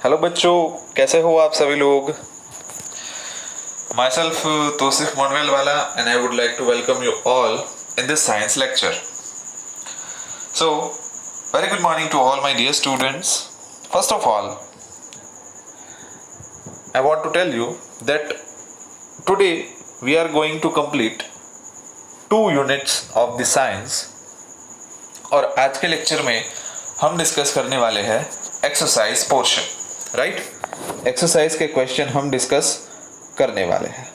Hello बच्चों, कैसे हो आप सभी लोग। My self Tosif Monvelwala and I would like to welcome you all in this science lecture. So very good morning to all my dear students. First of all I want to tell you that today we are going to complete 2 units of the science. और आज के lecture में हम discuss करने वाले हैं exercise portion. Right, exercise के question हम डिस्कस करने वाले हैं.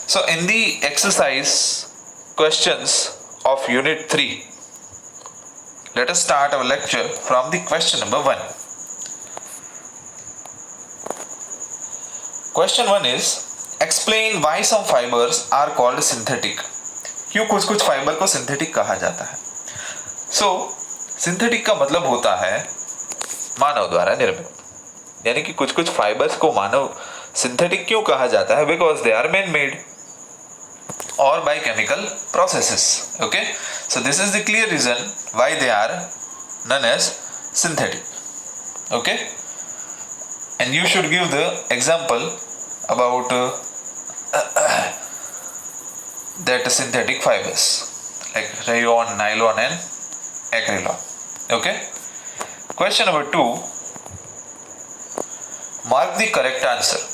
So in the exercise questions of unit 3, let us start our lecture from the question number 1. Question 1 is explain why some fibers are called synthetic. क्यों कुछ fibre को synthetic कहा जाता है. सो सिंथेटिक का मतलब होता है मानव द्वारा निर्मित, यानी कि कुछ फाइबर्स को मानव सिंथेटिक क्यों कहा जाता है, because they are man made or by chemical processes. Okay, so this is the clear reason why they are known as synthetic. Okay, and you should give the example about that synthetic fibers like rayon, nylon and acrylon. Okay, question number 2, mark the correct answer.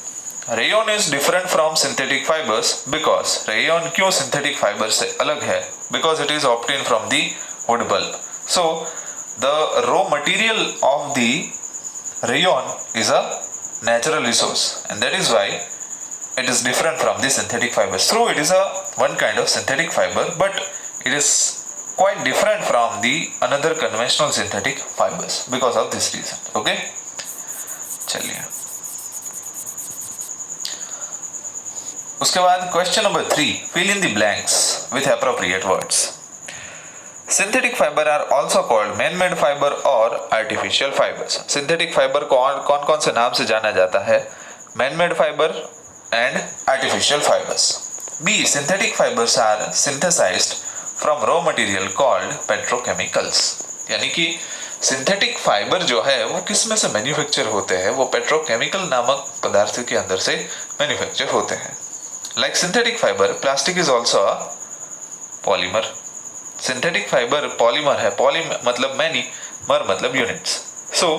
Rayon is different from synthetic fibres because rayon क्यों synthetic fibre से अलग है, because it is obtain from the wood bulb. So the raw material of the rayon is a natural resource and that is why it is different from the synthetic fibers. Through it is a one kind of synthetic fiber, but it is quite different from the another conventional synthetic fibers because of this reason. Okay, चलिए. उसके बाद question number 3, fill in the blanks with appropriate words. Synthetic fiber are also called man-made fiber और artificial fibers. Synthetic fiber को कौन कौन से नाम से जाना जाता है, man-made fiber and artificial fibers. B, synthetic fibers are synthesized from raw material called petrochemicals. यानी कि सिंथेटिक फाइबर जो है वो किस में से मैन्युफैक्चर होते हैं, वो पेट्रोकेमिकल नामक पदार्थ के अंदर से मैन्युफैक्चर होते हैं. Like synthetic fiber, plastic is also a polymer. Synthetic fiber polymer है, poly मतलब many, मर मतलब units. So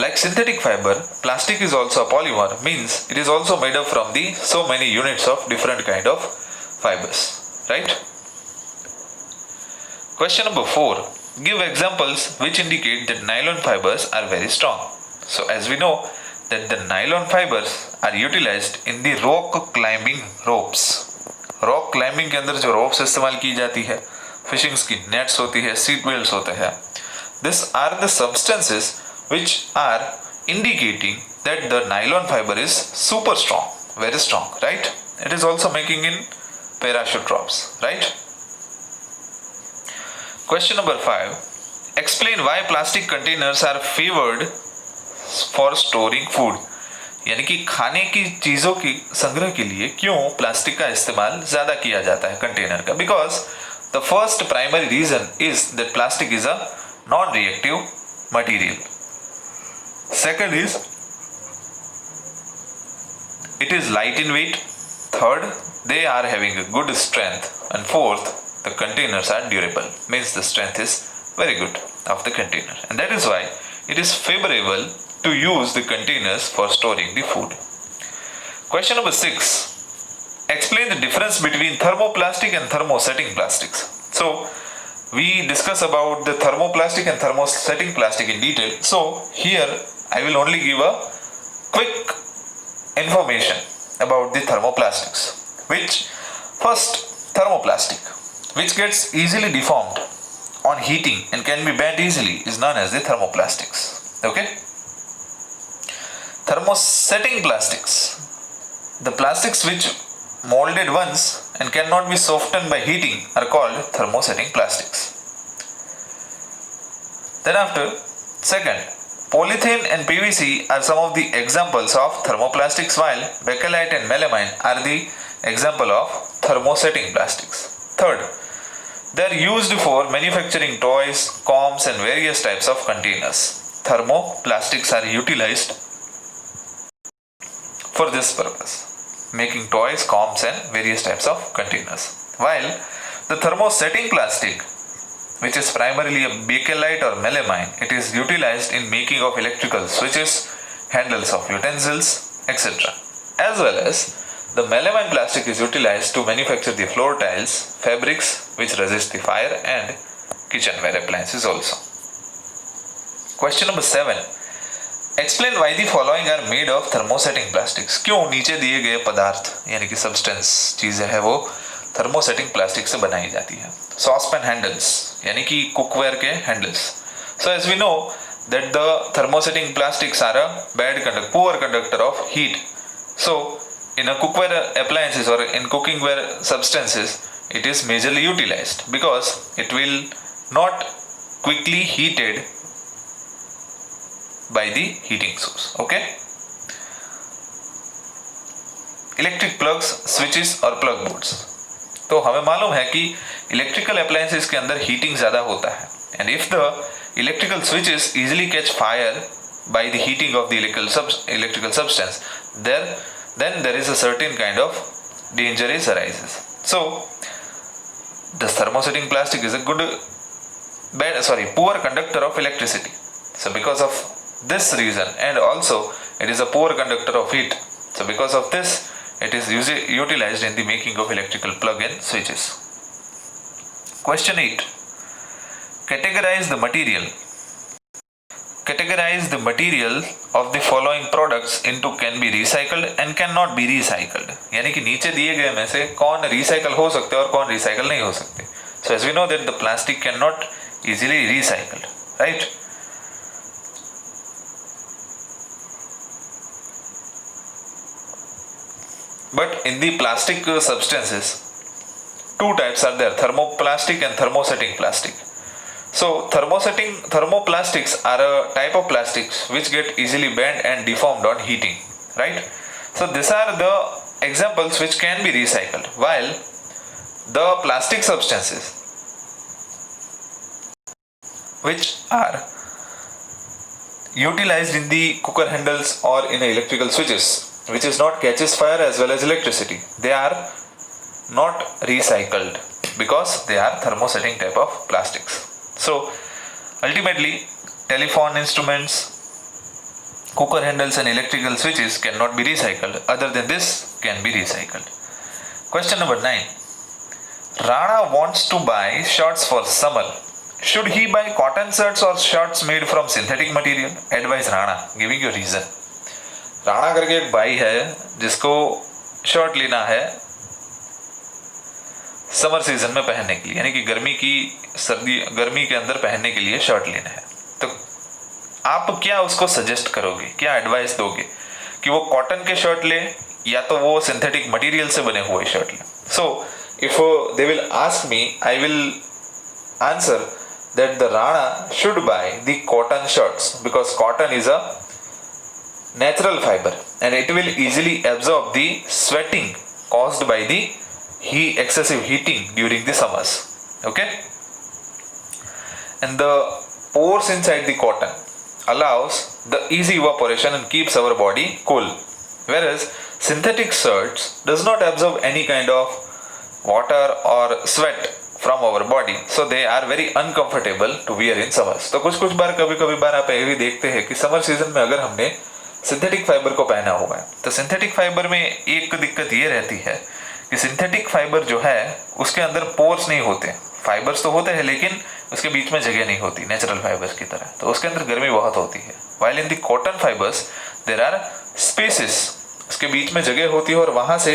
like synthetic fiber, plastic is also a polymer, means it is also made up from the so many units of different kind of fibers. Right? Question number 4, give examples which indicate that nylon fibers are very strong. So as we know that the nylon fibers are utilized in the rock climbing ropes. Rock climbing के अंदर जो ropes इस्तेमाल की जाती है, fishing की nets होती है, seat belts होते हैं. These are the substances which are indicating that the nylon fiber is super strong, very strong, right? It is also making in parachute ropes, right? Question number 5, explain why plastic containers are favored for storing food. यानी कि खाने की चीजों की संग्रह के लिए क्यों प्लास्टिक का इस्तेमाल ज्यादा किया जाता है कंटेनर का, because the first primary reason is that plastic is a non reactive material. Second is it is light in weight. Third, they are having a good strength. And fourth, the containers are durable, means the strength is very good of the container, and that is why it is favorable to use the containers for storing the food. Question number 6, explain the difference between thermoplastic and thermosetting plastics. So we discuss about the thermoplastic and thermosetting plastic in detail. So here I will only give a quick information about the thermoplastics. Which first, thermoplastic which gets easily deformed on heating and can be bent easily is known as the thermoplastics. Okay, thermosetting plastics, the plastics which molded once and cannot be softened by heating are called thermosetting plastics. Then after, second, polythene and PVC are some of the examples of thermoplastics, while bakelite and melamine are the example of thermosetting plastics. Third, they are used for manufacturing toys, combs, and various types of containers. Thermoplastics are utilized for this purpose, making toys, combs, and various types of containers. While the thermosetting plastic, which is primarily a bakelite or melamine, it is utilized in making of electrical switches, handles of utensils, etc. As well as the melamine plastic is utilized to manufacture the floor tiles, fabrics which resist the fire, and kitchenware appliances also. Question number 7. Explain why the following are made of thermosetting plastics. क्यों नीचे दिए गए पदार्थ यानी कि substance चीजें है वो थर्मोसेटिंग प्लास्टिक से बनाई जाती है. सॉसपैन हैंडल्स यानी कि कुकवेयर के handles. So as we know that the thermosetting plastics are a poor conductor of heat. So in a cookware appliances or in cookingware substances, it is majorly utilized because it will not quickly heated by the heating source. Okay. Electric plugs, switches और plug boards. तो हमें मालूम है कि electrical appliances के अंदर heating ज्यादा होता है. And if the electrical switches easily catch fire by the heating of the electrical substance, then there is a certain kind of danger arises. So the thermosetting plastic is a poor conductor of electricity. So because of this reason, and also it is a poor conductor of heat. So because of this, it is utilized in the making of electrical plug and switches. Question 8. Categorize the material. Categorize the material of the following products into can be recycled and cannot be recycled. यानी कि नीचे दिए गए में से कौन recycle हो सकते हैं और कौन रिसाइकल नहीं हो सकते. So as we know that the plastic cannot easily recycled, right? But in the plastic substances, two types are there: thermoplastic and thermosetting plastic. So thermoplastics are a type of plastics which get easily bent and deformed on heating, right? So these are the examples which can be recycled, while the plastic substances which are utilized in the cooker handles or in electrical switches, which is not catches fire as well as electricity, they are not recycled because they are thermosetting type of plastics. So ultimately, telephone instruments, cooker handles and electrical switches cannot be recycled. Other than this, can be recycled. Question number 9. Rana wants to buy shirts for summer. Should he buy cotton shirts or shirts made from synthetic material? Advise Rana, giving you reason. Rana करके एक भाई है जिसको shirt लेना है summer season में पहनने के लिए, यानी कि गर्मी के अंदर पहनने के लिए शर्ट लेना है. तो आप क्या उसको सजेस्ट करोगे, क्या एडवाइस दोगे कि वो कॉटन के शर्ट ले या तो वो सिंथेटिक मटेरियल से बने हुए शर्ट ले? सो if they will ask me, I will answer that the Rana should by the cotton shirts because cotton is a natural fiber and it will easily absorb the sweating caused by the excessive heating during the summers. Okay, and the pores inside the cotton allows the easy evaporation and keeps our body cool, whereas synthetic shirts does not absorb any kind of water or sweat from our body, so they are very uncomfortable to wear in summers. तो कुछ बार कभी बार आप ये भी देखते हैं कि summer season में अगर हमने सिंथेटिक फाइबर को पहना हुआ है तो सिंथेटिक फाइबर में एक दिक्कत ये रहती है कि सिंथेटिक फाइबर जो है उसके अंदर पोर्स नहीं होते. फाइबर्स तो होते हैं लेकिन उसके बीच में जगह नहीं होती नेचुरल फाइबर्स की तरह, तो उसके अंदर गर्मी बहुत होती है. While in the cotton fibres there are spaces, उसके बीच में जगह होती है और वहां से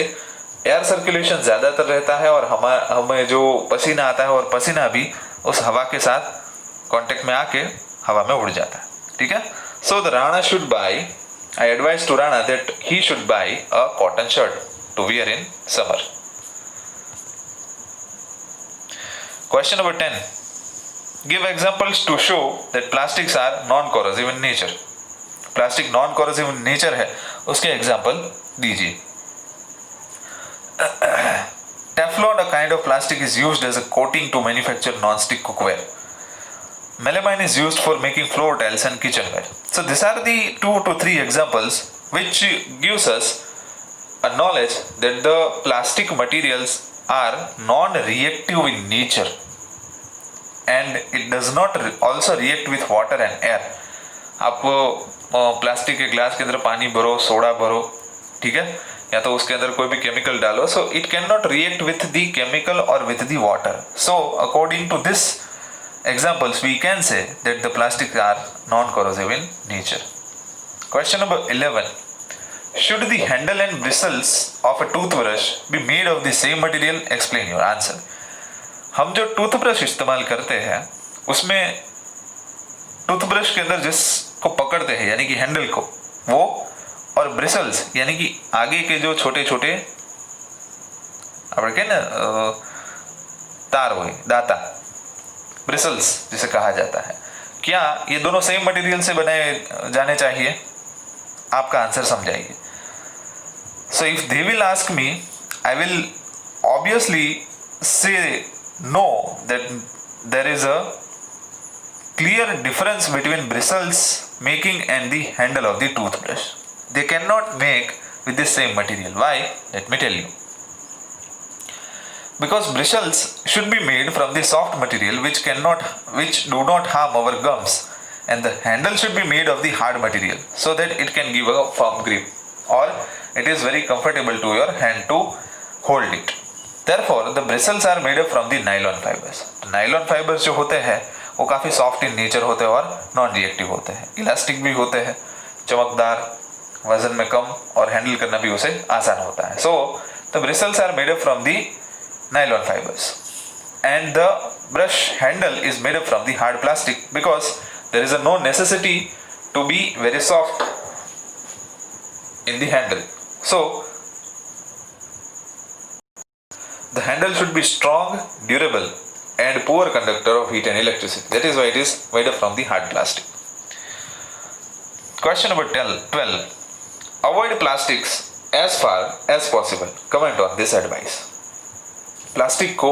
एयर सर्कुलेशन ज्यादातर रहता है और हमें जो पसीना आता है और पसीना भी उस हवा के साथ कांटेक्ट में आके हवा में उड़ जाता है. ठीक है, so the Rana should buy, I advise to Rana that he should buy a cotton shirt to wear in summer. Question number 10. Give examples to show that plastics are non-corrosive in nature. Plastic non-corrosive in nature है, उसके example दीजिए. Teflon, a kind of plastic is used as a coating to manufacture non-stick cookware. Melamine is used for making floor tiles and kitchenware. So these are the 2 to 3 examples which gives us a knowledge that the plastic materials are non-reactive in nature and it does not also react with water and air. आप plastic के glass के अंदर पानी भरो, soda भरो, ठीक है, या तो उसके अंदर कोई भी केमिकल डालो, so it can not react with the chemical और with the water. So according to this examples we can say that the plastics are non-corrosive in nature. Question number 11. Should the handle and bristles of a toothbrush be made of the same material? Explain your answer. हम जो toothbrush इस्तेमाल करते हैं उसमें toothbrush के अंदर जिसको पकड़ते हैं यानी कि हैंडल को, वो और ब्रिसल्स यानी कि आगे के जो छोटे छोटे આપણે ना तार हुए, दाता, ब्रिसल्स जिसे कहा जाता है, क्या ये दोनों सेम मटेरियल से बनाए जाने चाहिए? आपका आंसर समझाइए. So if they will ask me, I will obviously say no that there is a clear difference between bristles making and the handle of the toothbrush. They can not make with the same material. Why? Let me tell you. Because bristles should be made from the soft material which do not harm our gums, and the handle should be made of the hard material so that it can give a firm grip or it is very comfortable to your hand to hold it. Therefore, the bristles are made up from the nylon fibers. Nylon fibers जो होते हैं वो काफ़ी soft in nature होते हैं और non reactive होते हैं, इलास्टिक भी होते हैं, चमकदार, वजन में कम और हैंडल करना भी उसे आसान होता है. So the bristles are made up from the nylon fibers and the brush handle is made up from the hard plastic because there is no necessity to be very soft in the handle. So the handle should be strong, durable and poor conductor of heat and electricity. That is why it is made up from the hard plastic. Question number 12. Avoid plastics as far as possible. Comment on this advice. Plastic को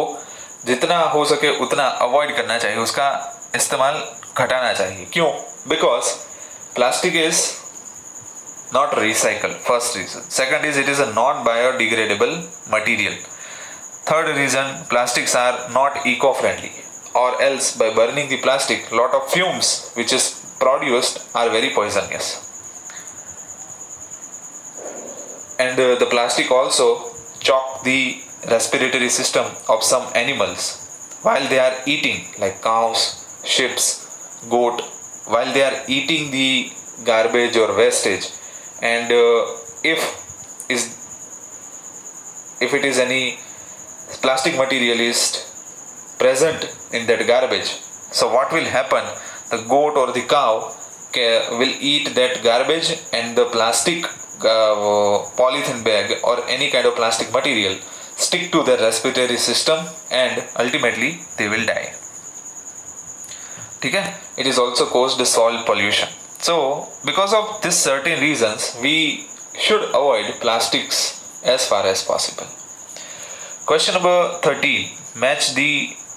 जितना हो सके उतना avoid करना चाहिए, उसका इस्तेमाल घटाना चाहिए. क्यों? Because plastic is not recycle, first reason. Second is it is a non biodegradable material. Third reason, plastics are not eco friendly और else by burning the plastic lot of fumes which is produced are very poisonous. And the plastic also choke the respiratory system of some animals while they are eating, like cows, sheep, goat, while they are eating the garbage or wastage. And if it is any plastic material is present in that garbage, so what will happen? The goat or the cow will eat that garbage and the plastic polythene bag or any kind of plastic material stick to their respiratory system and ultimately they will die. ठीक है? It is also caused soil pollution. So because of this certain reasons we should avoid plastics as far as possible. Question number 13. Match the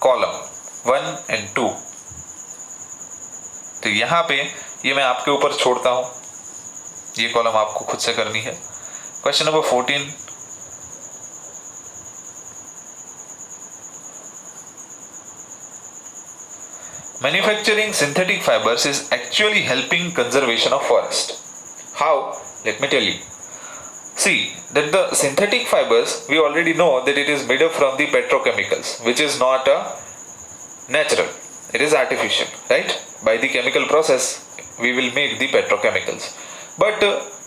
column 1 and 2. तो यहाँ पे ये मैं आपके ऊपर छोड़ता हूँ, ये कॉलम आपको खुद से करनी है. Question number 14. Manufacturing synthetic fibers is actually helping conservation of forest. How? Let me tell you. See, that the synthetic fibers, we already know that it is made up from the petrochemicals, which is not natural. It is artificial, right? By the chemical process, we will make the petrochemicals. But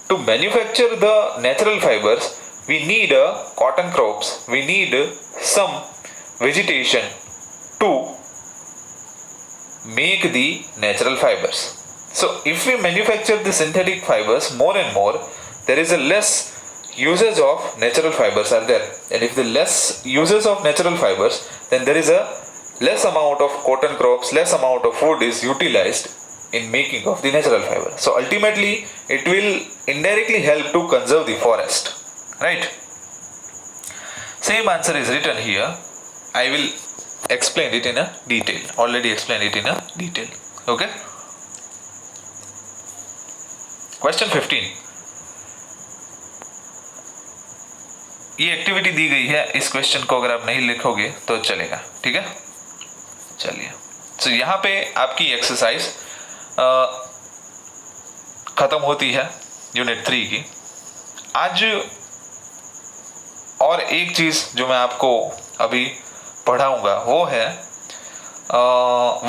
to manufacture the natural fibers, we need cotton crops, we need some vegetation to make the natural fibers. So if we manufacture the synthetic fibers more and more, there is a less usage of natural fibers are there, and if the less uses of natural fibers, then there is a less amount of cotton crops, less amount of food is utilized in making of the natural fiber. So ultimately it will indirectly help to conserve the forest, right? Same answer is written here. I will explain it in a detail. Already explained it in a detail. Okay. Question 15. ये activity दी गई है, इस question को अगर आप नहीं लिखोगे तो चलेगा, ठीक है। चलिए, तो यहाँ पे आपकी एक्सरसाइज खत्म होती है यूनिट 3 की। आज और एक चीज जो मैं आपको अभी पढ़ाऊंगा वो है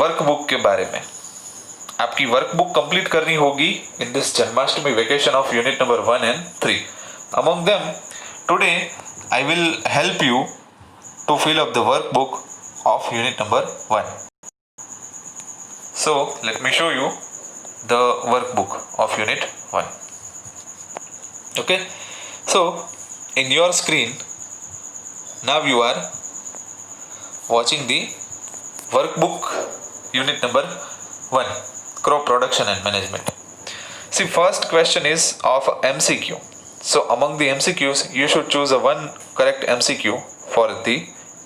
वर्कबुक के बारे में। आपकी वर्कबुक कंप्लीट करनी होगी in this Janmashtami vacation of unit number 1 and 3. Among them, today I will help you to fill up the workbook of unit number 1. So let me show you the workbook of unit 1. Okay, so in your screen now you are watching the workbook unit number 1, crop production and management. See, first question is of MCQ. So among the MCQs you should choose a one correct MCQ for the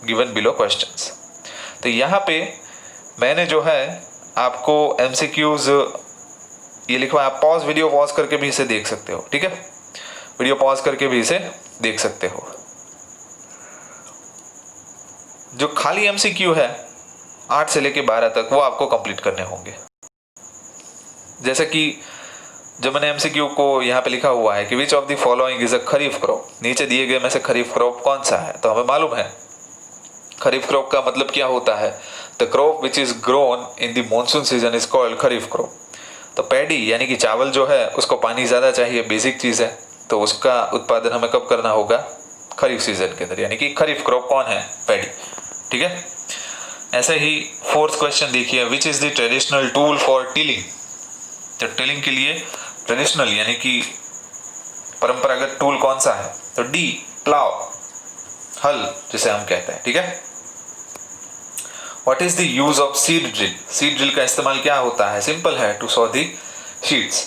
given below questions. तो यहाँ पे मैंने जो है आपको MCQs ये लिखवा, आप वीडियो पॉज करके भी इसे देख सकते हो, ठीक है। वीडियो पॉज करके भी इसे देख सकते हो। जो खाली MCQ है 8 से लेके 12 तक वो आपको कंप्लीट करने होंगे। जैसे कि जब मैंने MCQ को यहाँ पे लिखा हुआ है कि which of the following is a kharif crop, नीचे दिए गए में से खरीफ क्रॉप कौन सा है, तो हमें मालूम है खरीफ क्रॉप का मतलब क्या होता है। The crop which is grown in the monsoon season is called kharif crop. तो पैडी यानी कि चावल जो है उसको पानी ज़्यादा चाहिए, बेसिक चीज़ है, तो उसका उत्पादन हमें कब करना होगा, खरीफ सीजन के अंदर, यानी कि खरीफ क्रॉप कौन है, पैडी, ठीक है। ऐसे ही फोर्थ क्वेश्चन देखिए, which is the traditional tool for tilling. तो टिलिंग के लिए ट्रेडिशनल यानी कि परंपरागत टूल कौन सा है, तो डी प्लाव, हल जिसे हम कहते हैं, ठीक है। What is the use of seed drill. Seed drill का इस्तेमाल क्या होता है, सिंपल है, टू सो दी शीट्स।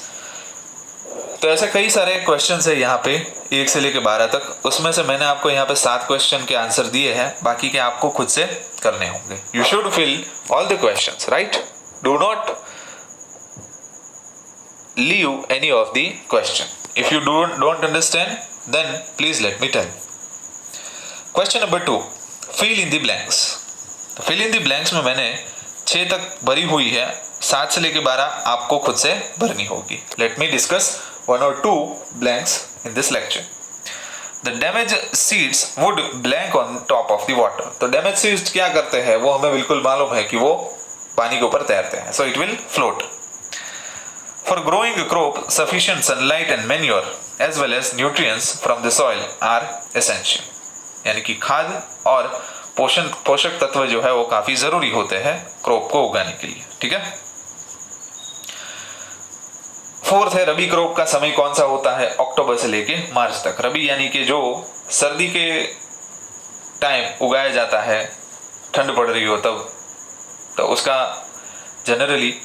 तो ऐसे कई सारे क्वेश्चंस है यहाँ पे 1 से लेकर 12 तक। उसमें से मैंने आपको यहाँ पे 7 क्वेश्चन के आंसर दिए हैं, बाकी के आपको खुद से करने होंगे। You should fill all the questions, right. Do not leave any of the question. If you don't understand, then please let me tell. Question number 2, fill in the blanks. तो fill in the blanks में मैंने 6 तक भरी हुई है, 7 से लेकर 12 आपको खुद से भरनी होगी। Let me discuss 1 or 2 blanks in this lecture. The damaged seeds would blank on top of the water. तो damaged seeds क्या करते हैं, वो हमें बिल्कुल मालूम है कि वो पानी के ऊपर तैरते हैं, so it will float. For growing a crop, sufficient sunlight and manure as well as nutrients from the soil are essential. यानी कि खाद और पोषक तत्व जो है वो काफी जरूरी होते हैं क्रॉप को उगाने के लिए, ठीक है। फोर्थ है, रबी क्रॉप का समय कौन सा होता है, अक्टूबर से लेके मार्च तक। रबी यानी कि जो सर्दी के टाइम उगाया जाता है, ठंड पड़ रही हो तब, तो उसका जनरली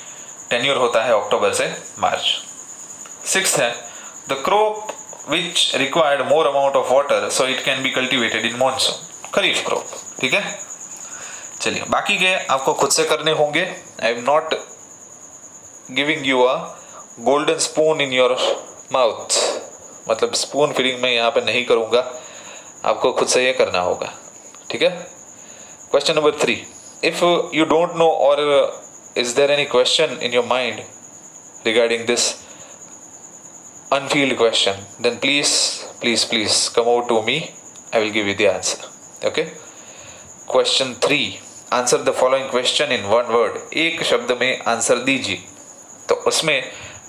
टेन्योर होता है अक्टूबर से मार्च। 6th है, the crop which required more amount of water so it can be cultivated in monsoon, kharif crop, ठीक है। चलिए, बाकी के आपको खुद से करने होंगे। I am not giving you a golden spoon in your mouth, मतलब स्पून फीडिंग में यहाँ पे नहीं करूँगा, आपको खुद से ये करना होगा, ठीक है। Question number 3, if you don't know और is there any question in your mind regarding this unfilled question, then please come over to me, I will give you the answer. Okay, question 3, answer the following question in one word. एक शब्द में answer दीजिए। तो उसमें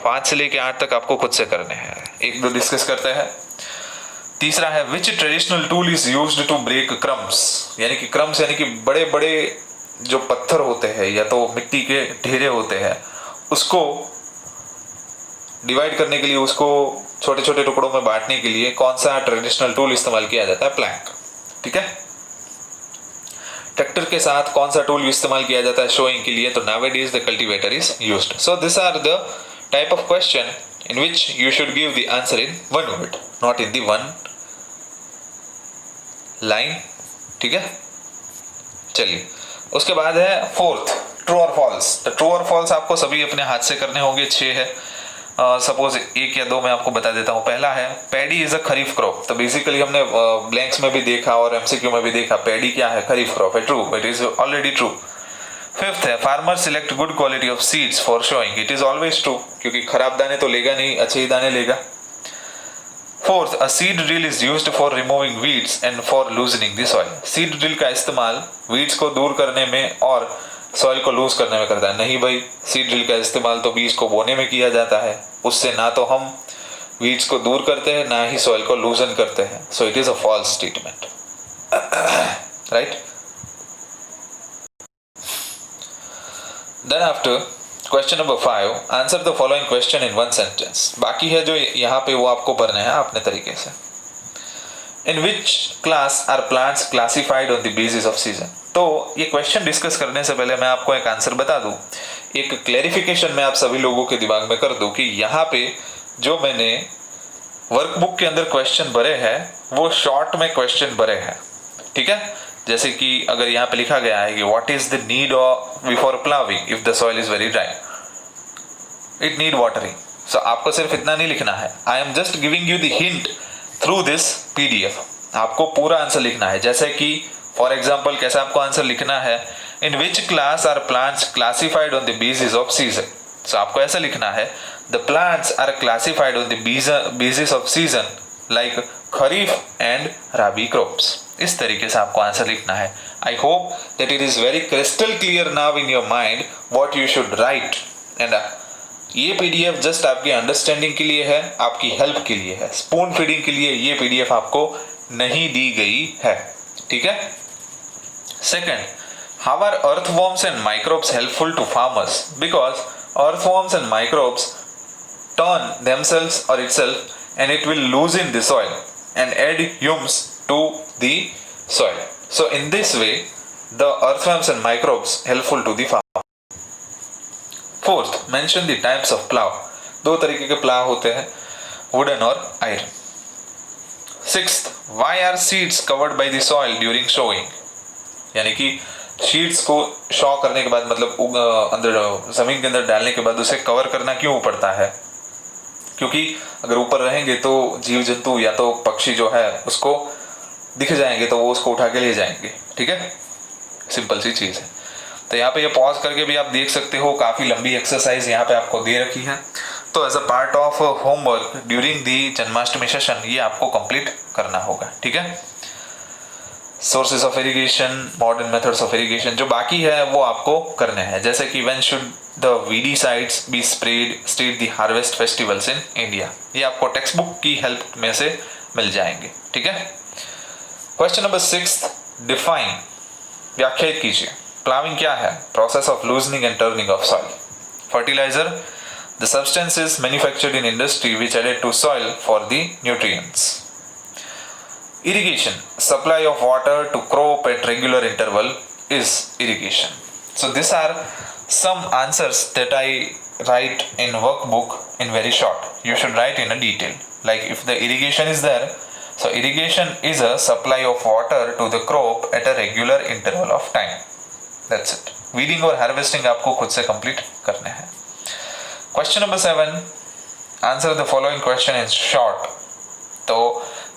5 से लेके 8 तक आपको खुद से करने हैं, 1-2 डिस्कस करते हैं। तीसरा है, which traditional tool is used to break crumbs, यानी कि crumbs यानी कि बड़े बड़े जो पत्थर होते हैं या तो मिट्टी के ढेरे होते हैं, उसको डिवाइड करने के लिए, उसको छोटे छोटे टुकड़ों में बांटने के लिए कौन सा ट्रेडिशनल टूल इस्तेमाल किया जाता है, प्लैंक, ठीक है। ट्रैक्टर के साथ कौन सा टूल इस्तेमाल किया जाता है शोइंग के लिए, तो nowadays the cultivator is used. So this are the type of question in which you should give the answer in 1 word, not in the 1 line, ठीक है। चलिए, उसके बाद है फोर्थ, ट्रू और फॉल्स। तो ट्रू और फॉल्स आपको सभी अपने हाथ से करने होंगे, 6 है। सपोज 1 या 2 मैं आपको बता देता हूँ। पहला है paddy is a kharif crop. तो बेसिकली हमने ब्लैंक्स में भी देखा और एमसीक्यू में भी देखा, पैडी क्या है, खरीफ क्रॉप है, true, it is already true. Fifth है farmer select good quality of seeds for sowing, it is always true, क्योंकि खराब दाने तो लेगा नहीं, अच्छे ही दाने लेगा। Fourth, a seed drill is used for removing weeds and for loosening the soil. Seed drill का इस्तेमाल वीड्स को दूर करने में और सॉइल को लूज करने में करता है। नहीं भाई, सीड ड्रिल का इस्तेमाल तो बीज को बोने में किया जाता है, उससे ना तो हम वीड्स को दूर करते हैं ना ही सॉइल को लूजन करते हैं। So it is a false statement, right. Then after question number 5, answer the following question in 1 sentence. बाकी है जो यहाँ पे वो आपको भरने हैं अपने तरीके से। In which class are plants classified on the basis of season. तो ये क्वेश्चन डिस्कस करने से पहले मैं आपको एक आंसर बता दूं, एक क्लैरिफिकेशन मैं आप सभी लोगों के दिमाग में कर दूं कि यहाँ पे जो मैंने वर्कबुक के अंदर क्वेश्चन भरे हैं वो शॉर्ट में क्वेश्चन भरे हैं, ठीक है। जैसे कि अगर यहाँ पे लिखा गया है कि what is the need of before ploughing if the soil is very dry, it need watering. So आपको सिर्फ इतना नहीं लिखना है, I am just giving you the hint through this PDF. आपको पूरा आंसर लिखना है। जैसे कि फॉर एग्जाम्पल कैसे आपको आंसर लिखना है, in which class are plants classified on the basis of season. So आपको ऐसा लिखना है, the plants are classified on the basis of season like kharif and rabi crops. इस तरीके से आपको आंसर लिखना है। I hope that it is very crystal clear now in your mind what you should write. And ये पीडीएफ जस्ट आपकी understanding के लिए है, आपकी हेल्प के लिए है, स्पून फीडिंग के लिए ये पीडीएफ आपको नहीं दी गई है, ठीक है। Second, how are earthworms and microbes helpful to farmers, because earthworms and microbes turn themselves or itself and it will loosen the soil and add humus to the soil. So in this way the earthworms and microbes helpful to the farmer. Fourth, mention the types of plow. 2 तरीके के plough होते हैं, wooden और iron. Sixth, why are seeds covered by the soil during sowing? यानी कि sheets को शॉ करने के बाद मतलब अंदर जमीन के अंदर डालने के बाद उसे कवर करना क्यों पड़ता है? क्योंकि अगर ऊपर रहेंगे तो जीव जंतु या तो पक्षी जो है उसको दिख जाएंगे तो वो उसको उठा के ले जाएंगे, ठीक है। सिंपल सी चीज़ है। तो यहाँ पे ये पॉज करके भी आप देख सकते हो, काफ़ी लंबी एक्सरसाइज यहाँ पे आपको दे रखी है। तो as a part of homework during the Janmashtami session ये आपको कंप्लीट करना होगा, ठीक है। Sources of irrigation, modern methods of irrigation जो बाकी है वो आपको करने हैं। जैसे कि when should the weedicides be spread state the harvest festivals in India, ये आपको टेक्स्ट बुक की हेल्प में से मिल जाएंगे, ठीक है। क्वेश्चन नंबर 6, डिफाइन, व्याख्यायित कीजिए। प्लाविंग क्या है? Process of loosening and turning of soil. Fertiliser, the substances manufactured in industry which added to soil for the nutrients. Irrigation, supply of water to crop at regular interval is irrigation. So these are some answers that I write in workbook in very short. You should write in a detail. Like if the irrigation is there, so irrigation is a supply of water to the crop at a regular interval of time. That's it. Weeding और harvesting आपको खुद से complete करने हैं. Question number 7. Answer the following question in short. तो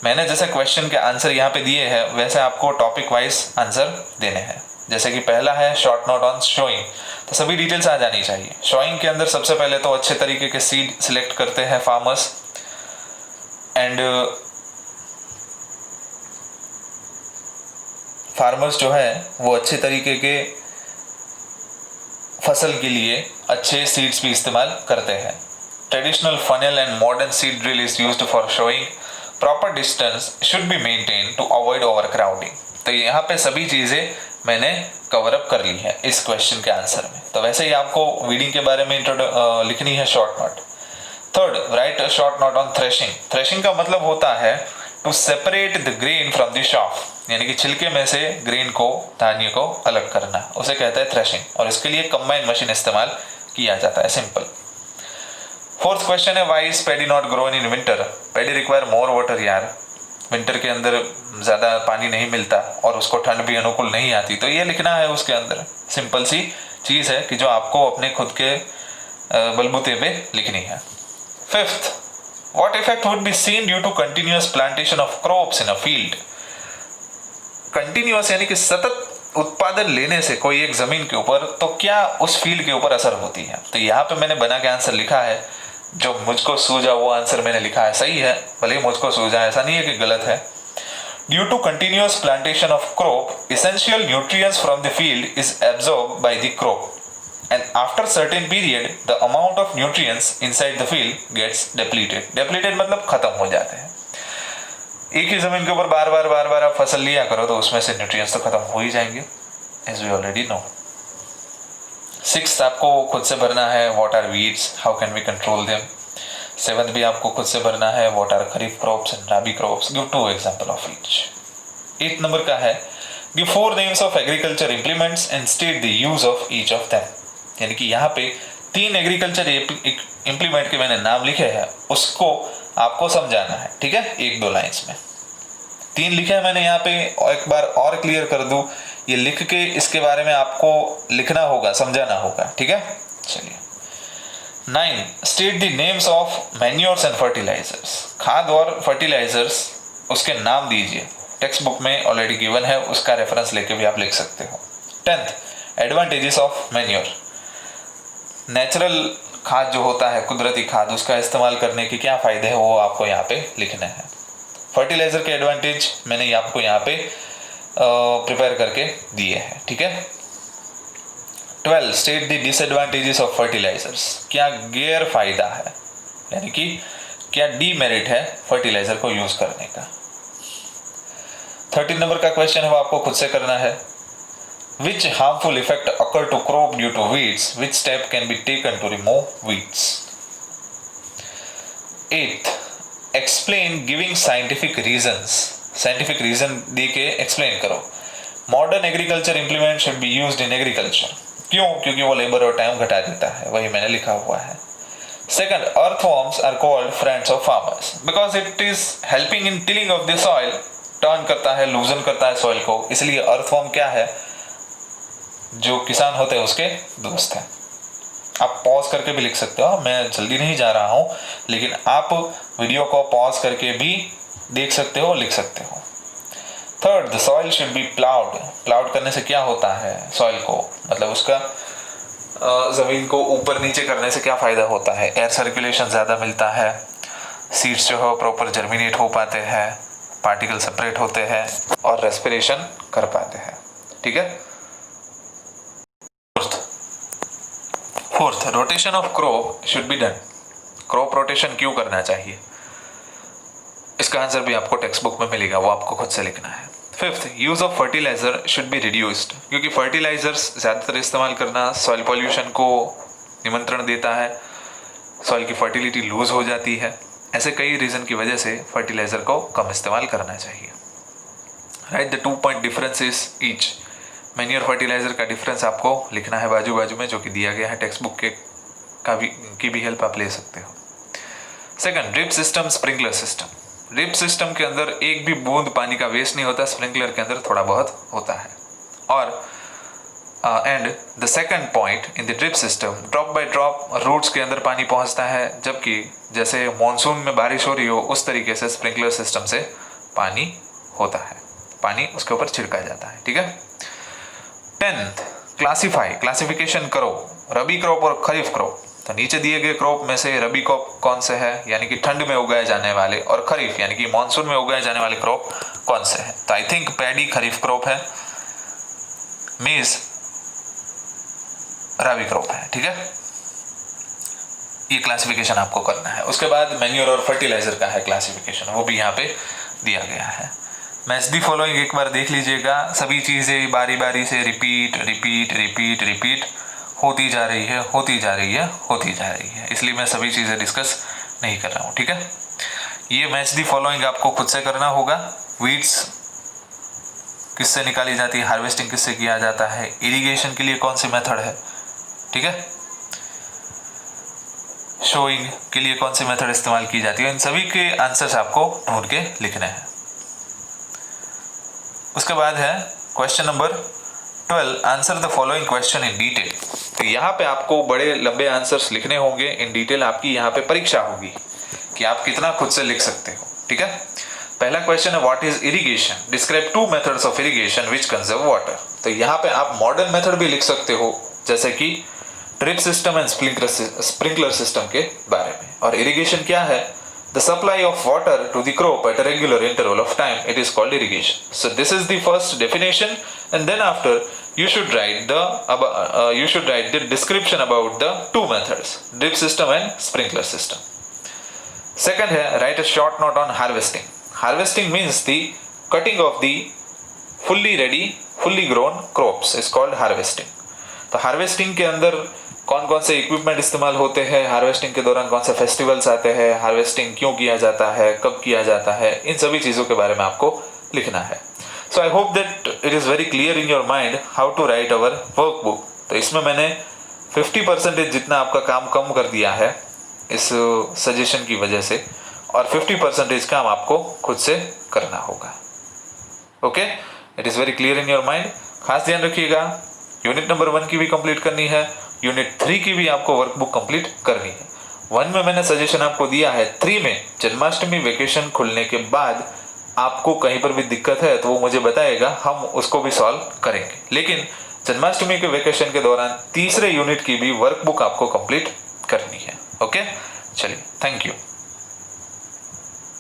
मैंने जैसे question के आंसर यहाँ पे दिए हैं वैसे आपको टॉपिक वाइज आंसर देने हैं। जैसे कि पहला है शॉर्ट नोट ऑन शोइंग, तो सभी डिटेल्स आ जानी चाहिए। शोइंग के अंदर सबसे पहले तो अच्छे तरीके के सीड सिलेक्ट करते हैं फार्मर्स एंड फार्मर्स जो है वो अच्छे तरीके के फसल के लिए अच्छे सीड्स भी इस्तेमाल करते हैं। Traditional funnel and modern seed drill is used for sowing. Proper distance should be maintain to avoid overcrowding. तो यहाँ पे सभी चीज़ें मैंने कवर अप कर ली है इस क्वेश्चन के आंसर में। तो वैसे ही आपको वीडिंग के बारे में लिखनी है short note. Third, write a short note on threshing. Threshing का मतलब होता है to separate the grain from the chaff, यानी कि छिलके में से ग्रेन को, धान्य को अलग करना, उसे कहता है थ्रेशिंग। और इसके लिए कंबाइन मशीन इस्तेमाल किया जाता है, सिंपल। फोर्थ क्वेश्चन है, why is paddy not grown in winter? Paddy require more water यार। विंटर के अंदर ज़्यादा पानी नहीं मिलता और उसको ठंड भी अनुकूल नहीं आती, तो ये लिखना है उसके अंदर। सिंपल सी चीज़ है कि जो आपको अपने खुद के बलबूते पे लिखनी है। Fifth, what effect would be seen due to continuous plantation of crops in a field. Continuous यानी कि सतत उत्पादन लेने से कोई एक जमीन के ऊपर, तो क्या उस फील्ड के ऊपर असर होती है। तो यहाँ पे मैंने बना के आंसर लिखा है, जो मुझको सूझा वो आंसर मैंने लिखा है, सही है, भले ही मुझको सूझा, ऐसा नहीं है कि गलत है। Due to continuous plantation of crop, essential nutrients from the field is absorb by the crop and after certain period the amount of nutrients inside the field gets depleted मतलब खत्म हो जाते हैं। एक ही जमीन के ऊपर बार बार आप फसल लिया करो तो उसमें से न्यूट्रिएंट्स तो खत्म हो ही जाएंगे, as we already know. Sixth, आपको खुद से भरना है, what are weeds, how can we control them. Seventh भी आपको खुद से भरना है, what are kharif crops and rabi crops, give 2 example of each. 8 number का है, give 4 names of agriculture implements and state the use of each of them. यानी कि यहाँ पे 3 एग्रीकल्चर इंप्लीमेंट के मैंने नाम लिखे हैं, उसको आपको समझाना है, ठीक है, 1-2 लाइंस में। 3 लिखे हैं मैंने यहाँ पे, एक बार और क्लियर कर दूं, ये लिख के इसके बारे में आपको लिखना होगा, समझाना होगा, ठीक है। चलिए 9, state the names of manures and fertilisers. खाद और फर्टिलाइजर्स उसके नाम दीजिए, टेक्स्ट बुक में ऑलरेडी गिवन है, उसका रेफरेंस लेके भी आप लिख सकते हो। 10th, advantages of manure. Natural खाद जो होता है, कुदरती खाद, उसका इस्तेमाल करने के क्या फ़ायदे हैं वो आपको यहाँ पे लिखना है। फर्टिलाइज़र के एडवांटेज मैंने आपको यहाँ पे प्रिपेयर करके दिए हैं, ठीक है। 12, state the disadvantages of fertilisers. क्या गैर फायदा है, यानी कि क्या डीमेरिट है फर्टिलाइज़र को यूज़ करने का। 13 नंबर का क्वेश्चन है वो आपको खुद से करना है, which harmful effect occur to crop due to weeds, which step can be taken to remove weeds. 8th, explain giving scientific reasons. Scientific reason दे के explain करो। Modern agriculture implement should be used in agriculture. क्यों? क्योंकि वो labour और time घटा देता है, वही मैंने लिखा हुआ है। Second, earthworms are called friends of farmers because it is helping in tilling of the soil. Turn करता है, लूजन करता है सॉइल को, इसलिए earthworm क्या है, जो किसान होते हैं उसके दोस्त हैं। आप पॉज करके भी लिख सकते हो, मैं जल्दी नहीं जा रहा हूँ, लेकिन आप वीडियो को पॉज करके भी देख सकते हो, लिख सकते हो। 3rd, the soil should be ploughed. Ploughed करने से क्या होता है, सॉइल को मतलब उसका ज़मीन को ऊपर नीचे करने से क्या फ़ायदा होता है, एयर सर्कुलेशन ज़्यादा मिलता है, सीड्स जो है प्रॉपर जर्मिनेट हो पाते हैं, पार्टिकल सेपरेट होते हैं और रेस्पिरेशन कर पाते हैं, ठीक है। 4th, rotation of crop should be done. Crop rotation क्यों करना चाहिए, इसका आंसर भी आपको टेक्स्ट बुक में मिलेगा, वो आपको खुद से लिखना है। 5th, use of fertiliser should be reduced, क्योंकि फर्टिलाइजर्स ज़्यादातर इस्तेमाल करना सॉइल पॉल्यूशन को निमंत्रण देता है, सॉइल की फर्टिलिटी लूज हो जाती है। ऐसे कई रीज़न की वजह से फर्टिलाइजर को कम इस्तेमाल करना चाहिए। Write the 2 point differences each. Manure fertiliser का डिफरेंस आपको लिखना है बाजू बाजू में, जो कि दिया गया है टेक्स्ट बुक के की भी हेल्प आप ले सकते हो। Second, drip system, sprinkler system. Drip system के अंदर एक भी बूंद पानी का वेस्ट नहीं होता, स्प्रिंकलर के अंदर थोड़ा बहुत होता है। और and the second point, in the drip system drop by drop roots के अंदर पानी पहुंचता है, जबकि जैसे मानसून में बारिश हो रही हो उस तरीके से स्प्रिंकलर सिस्टम से पानी होता है, पानी उसके ऊपर छिड़का जाता है, ठीक है। 10th, क्लासिफाई, क्लासिफिकेशन करो रबी क्रॉप और खरीफ क्रॉप। तो नीचे दिए गए क्रॉप में से रबी क्रॉप कौन से है, यानी कि ठंड में उगाए जाने वाले, और खरीफ यानी कि मानसून में उगाए जाने वाले क्रॉप कौन से हैं। तो I think paddy kharif crop है, मेज रबी क्रॉप है, ठीक है। ये क्लासिफिकेशन आपको करना है। उसके बाद मैन्योर और फर्टिलाइजर का है क्लासिफिकेशन, वो भी यहाँ पे दिया गया है। मैच दी फॉलोइंग एक बार देख लीजिएगा, सभी चीज़ें बारी बारी से रिपीट रिपीट रिपीट रिपीट होती जा रही है, होती जा रही है, होती जा रही है, इसलिए मैं सभी चीज़ें डिस्कस नहीं कर रहा हूँ, ठीक है। ये मैच दी फॉलोइंग आपको खुद से करना होगा। वीड्स किससे निकाली जाती है, हार्वेस्टिंग किससे किया जाता है, इरिगेशन के लिए कौन सी मेथड है, ठीक है, शोइंग के लिए कौन सी मेथड इस्तेमाल की जाती है, इन सभी के आंसर्स आपको ढूंढ के लिखने हैं। उसके बाद है question number 12, answer the following question in detail. तो यहाँ पे आपको बड़े लंबे आंसर्स लिखने होंगे इन डिटेल, आपकी यहाँ पे परीक्षा होगी कि आप कितना खुद से लिख सकते हो। ठीक है, पहला क्वेश्चन है what is irrigation, describe 2 methods of irrigation which conserve water. तो यहाँ पे आप मॉडर्न मेथड भी लिख सकते हो, जैसे कि drip system and sprinkler system के बारे में। और इरिगेशन क्या है? The supply of water to the crop at a regular interval of time, it is called irrigation. So this is the first definition and then after you should write the description about the 2 methods, drip system and sprinkler system. Second है write a short note on harvesting. Harvesting means the cutting of the fully ready, fully grown crops is called harvesting. तो harvesting के अंदर कौन कौन से equipment इस्तेमाल होते हैं, हार्वेस्टिंग के दौरान कौन से फेस्टिवल्स आते हैं, हार्वेस्टिंग क्यों किया जाता है, कब किया जाता है, इन सभी चीज़ों के बारे में आपको लिखना है। So I hope that it is very clear in your mind how to write our workbook. तो इसमें मैंने 50% जितना आपका काम कम कर दिया है इस सजेशन की वजह से, और 50% काम आपको खुद से करना होगा। Okay, it is very clear in your mind. खास ध्यान रखिएगा, यूनिट नंबर 1 की भी कंप्लीट करनी है, यूनिट 3 की भी आपको वर्कबुक कंप्लीट करनी है। 1 में मैंने सजेशन आपको दिया है, 3 में जन्माष्टमी वेकेशन खुलने के बाद आपको कहीं पर भी दिक्कत है तो वो मुझे बताएगा, हम उसको भी सॉल्व करेंगे। लेकिन जन्माष्टमी के वेकेशन के दौरान तीसरे यूनिट की भी वर्कबुक आपको कंप्लीट करनी है। ओके, चलिए, थैंक यू।